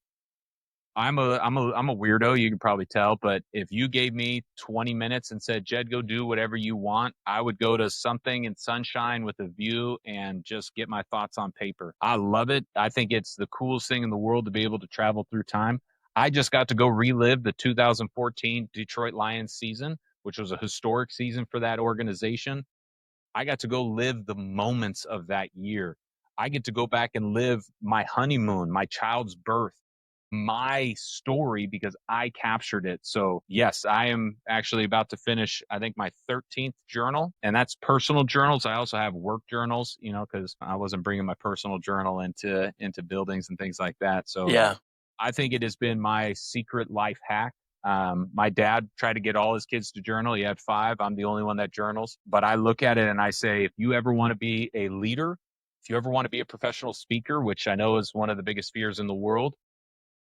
I'm a weirdo, you can probably tell, but if you gave me 20 minutes and said, "Jed, go do whatever you want," I would go to something in sunshine with a view and just get my thoughts on paper. I love it. I think it's the coolest thing in the world to be able to travel through time. I just got to go relive the 2014 Detroit Lions season, which was a historic season for that organization. I got to go live the moments of that year. I get to go back and live my honeymoon, my child's birth, my story, because I captured it. So, yes, I am actually about to finish, I think, my 13th journal, and that's personal journals. I also have work journals, because I wasn't bringing my personal journal into buildings and things like that. So, Yeah. I think it has been my secret life hack. My dad tried to get all his kids to journal. He had 5. I'm the only one that journals. But I look at it and I say, if you ever want to be a leader, if you ever want to be a professional speaker, which I know is one of the biggest fears in the world,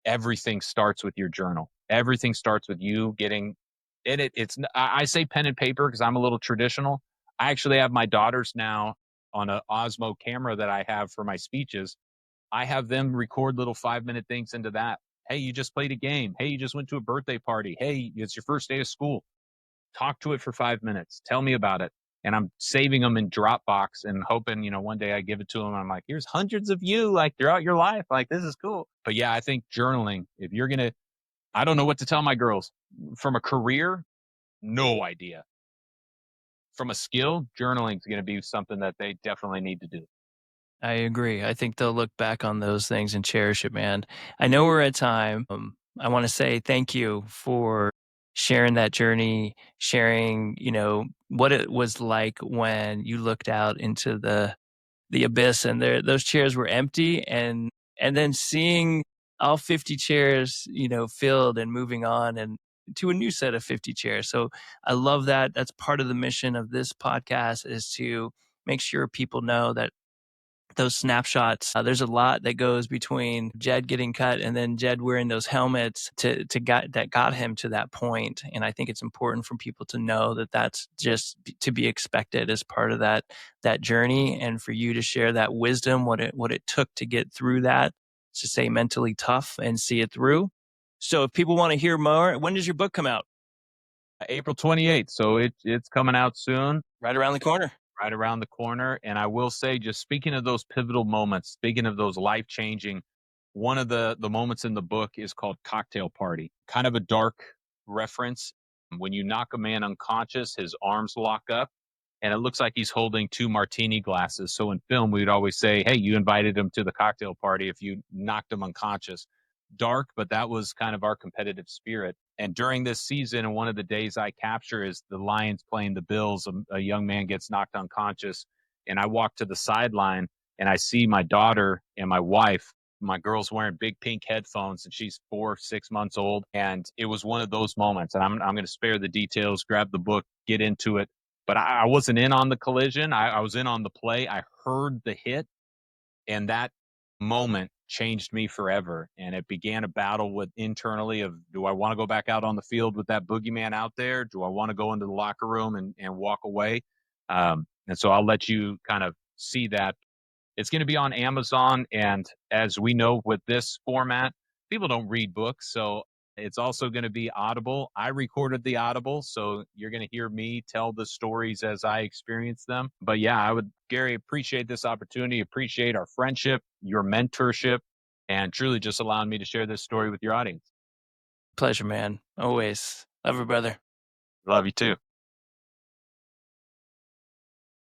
everything starts with your journal. Everything starts with you getting in it. I say pen and paper because I'm a little traditional. I actually have my daughters now on an Osmo camera that I have for my speeches. I have them record little 5-minute things into that. Hey, you just played a game. Hey, you just went to a birthday party. Hey, it's your first day of school. Talk to it for 5 minutes. Tell me about it. And I'm saving them in Dropbox and hoping, one day I give it to them. And I'm like, here's hundreds of you like throughout your life. Like, this is cool. But yeah, I think journaling, if you're going to, I don't know what to tell my girls. From a career, no idea. From a skill, journaling is going to be something that they definitely need to do. I agree. I think they'll look back on those things and cherish it, man. I know we're at time. I want to say thank you for sharing that journey, sharing, what it was like when you looked out into the abyss and those chairs were empty, and then seeing all 50 chairs, filled and moving on and to a new set of 50 chairs. So I love that. That's part of the mission of this podcast, is to make sure people know that those snapshots. There's a lot that goes between Jed getting cut and then Jed wearing those helmets that got him to that point. And I think it's important for people to know that that's just to be expected as part of that journey, and for you to share that wisdom, what it took to get through that, to stay mentally tough and see it through. So if people want to hear more, when does your book come out? April 28th. So it's coming out soon, Right around the corner. right around the corner. And I will say, just speaking of those pivotal moments, speaking of those life changing, one of the moments in the book is called Cocktail Party. Kind of a dark reference. When you knock a man unconscious, his arms lock up, and it looks like he's holding two martini glasses. So in film, we'd always say, "Hey, you invited him to the cocktail party if you knocked him unconscious." Dark, but that was kind of our competitive spirit. And during this season, and one of the days I capture is the Lions playing the Bills. A young man gets knocked unconscious, and I walk to the sideline and I see my daughter and my wife. My girl's wearing big pink headphones, and she's 4, 6 months old. And it was one of those moments. And I'm going to spare the details, grab the book, get into it. But I wasn't in on the collision. I was in on the play. I heard the hit, and that moment changed me forever. And it began a battle with internally of, do I want to go back out on the field with that boogeyman out there? Do I want to go into the locker room and walk away? And so I'll let you kind of see that. It's going to be on Amazon. And as we know with this format, people don't read books. So it's also going to be Audible. I recorded the Audible. So you're going to hear me tell the stories as I experience them. But yeah, I would, Gary, appreciate this opportunity, appreciate our friendship, your mentorship, and truly just allowing me to share this story with your audience. Pleasure, man. Always. Love you, brother. Love you too.